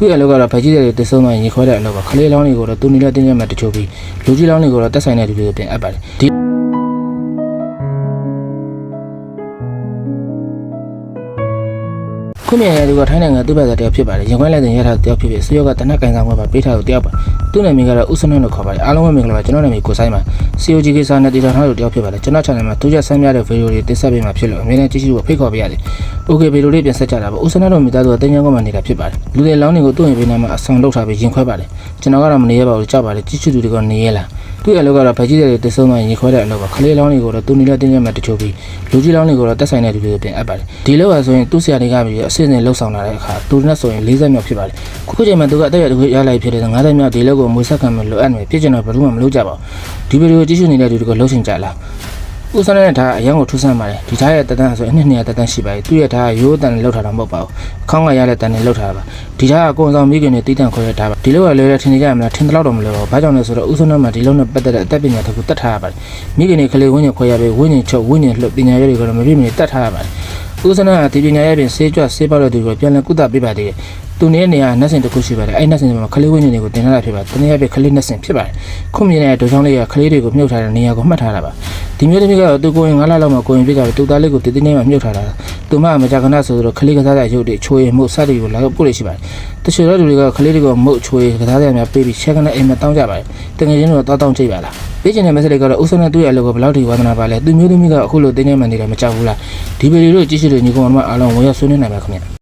သူ့အလုပ်ကတော့ဗကြီးတဲ့တဆုံးသွားရင်ရေခွဲတဲ့အလုပ်ပါခလေးလောင်းတွေကိုတော့သူနေလက်တင်းရမှတချို့ပြီးလူကြီးလောင်းတွေကိုတော့တက်ဆိုင်တဲ့လူတွေကိုပြန်အပ်ပါတယ်ဒီခုမြင်ရတဲ့ကထိုင်းနိုင်ငံသူ့ဘက်ကတယောက်ဖြစ်ပါတယ်ရင်ခွဲလက်တင်ရထားတယောက်ဖြစ်ပြီးဆွေရောကတနက်ကန်ဆောင်ဘက်မှာပေးထားလို့တယောက်ပါသူ့နာမည်ကတော့ဦးစနုလို့ခေါ်ပါတယ်အားလုံးပဲမင်္ဂလာပါကျွန်တော်နာမည်ကိုဆိုင်ပါ COG ကိစ္စနဲ့တည်ထားလို့တယောက်ဖြစ်ပါတယ်ကျွန်တော် channel မှာသူကျဆန်းပြတဲ့ဗီဒီယိုတွေတင်ဆက်ပေးမှာဖြစ်လို့အများနဲ့ကြည့်ရှုဖို့ဖိတ်ခေါ်ပေးရတယ် Okay ဗီဒီယိုလေးပြန်ဆက်ကြတာပါဦးစနုတို့မိသားစုကတင်ញောင်းကမှနေတာဖြစ်ပါတယ်လူတွေလောင်းတွေကိုသူ့ရင်ပေးနာမှာအဆောင်လုပ်ထားပြီးရင်ခွဲပါတယ်ကျွန်တော်ကတော့မနေရပါဘူးကြောက်ပါတယ်ကြည့်ရှုသူတွေကနေရလားသူ့အလုပ်ကတော့ဗကြီးတဲ့တဆုံးသွားရင်ရေခွဲတဲ့အလုပ်ပါခလေးလောင်းတွေကိုတော့သူနေလက်တင်းရမှတချို့ပြီးလူကြီးလောင်းတွေကိုတော့တက်ဆိုင်တဲ့လူတွေကိုပြန်အပ်ပါတယ်ဒီလောက်ဟာဆိုရင်သူ့ဆရာတွေကပြီးအစစ်အစင်လှုပ်ဆောင်လာတဲ့အခါသူနဲ့ဆိုရင်40မြောက်ဖြစ်ပါတယ်ခုချိန်မှာသူကအသက်ရတခုရလိုက်ဖြစ်တဲ့50မြောက်ဒီလောက်ကိုမွေးဆက်ခံမလို့အပ်နေဖြစ်ကျင်တော့ဘယ်သူမှမလုပ်ကြပါဘူးဒီဗီဒီယိုကြည့်ရှုနေတဲ့လူတွေကလှုပ်ရှင်ကြလားဦးစနနဲ့ဒါအရန်ကိုထူးဆန်းပါတယ်ဒီသားရဲ့တန်းဆိုရင်200တန်းရှိပါတယ်သူ့ရဲ့ဒါရိုးတန်နဲ့လောက်ထားတာမဟုတ်ပါဘူးခေါင်းကရတဲ့တန်းနဲ့လောက်ထားတာပါဒီသားကကိုယ်ဆောင်မိခင်နဲ့တီးတန့်ခေါ်ရတာပါဒီလောက်ကလည်းထင်နေကြမလားထင်တလောက်တော့မလို့ဘာကြောင့်လဲဆိုတော့ဦးစနမှာဒီလောက်နဲ့ပတ်သက်တဲ့အသက်ပညာတစ်ခုတတ်ထားရပါတယ်မိခင်နဲ့ကလေးဝင်းညခွဲရပြီးဝင်းညချုပ်ဝင်းညလှုပ်ပညာရေးတွေကတော့မပြည့်မနေတတ်ထားရပါတယ်ဦးစနကဒီပညာရေးပြင်ဆေးကြွဆေးပေါက်တဲ့သူကိုပြန်လည်ကုသပေးပါသေးတယ်သူနေတဲ့နေရာနှက်စင်တစ်ခုရှိပါတယ်အဲ့နှက်စင်မှာခလေးဝင်းညတွေကိုတင်ထားတာဖြစ်ပါတယ်တနည်းအားဖြင့်ခလေးနှက်စင်ဖြစ်ပါတယ်ခုမြင်တဲ့ဒုချောင်းလေးကခလေးတွေကိုမြုပ်ထားတဲ့နေရာကိုမှတ်ထားတာပါဒီမျိုးတစ်မျိုးကတော့သူကိုရင်9လလောက်မှကိုရင်ပြကြပြီးတူသားလေးကိုတည်တည်နေမှမြုပ်ထားတာသူမမကြခဏဆိုတော့ခလေးကစားတဲ့ရုပ်တွေချိုးရင်မှုစတဲ့ကိုလာပို့လို့ရှိပါတယ်တချို့တော့လူတွေကခလေးတွေကိုမုတ်ချိုးရင်ကစားတဲ့များပေးပြီးချက်ကနေအိမ်မှာတောင်းကြပါတယ်တကယ်ချင်းတော့တောင်းကြိတ်ပါလားပေးချင်တဲ့ message ကတော့ဥစ္စာနဲ့တွေ့ရလို့ဘယ်လောက်ထိဝါသနာပါလဲသူမျိုးသမီးကအခုလိုတင်းနေမှနေတယ်မကြောက်ဘူးလားဒီဗီဒီယိုကိုကြည့်ရှုလို့ညီကောင်မအားလုံးဝင်ရောက်ဆွေးနွေးနိုင်ပါခင်ဗျ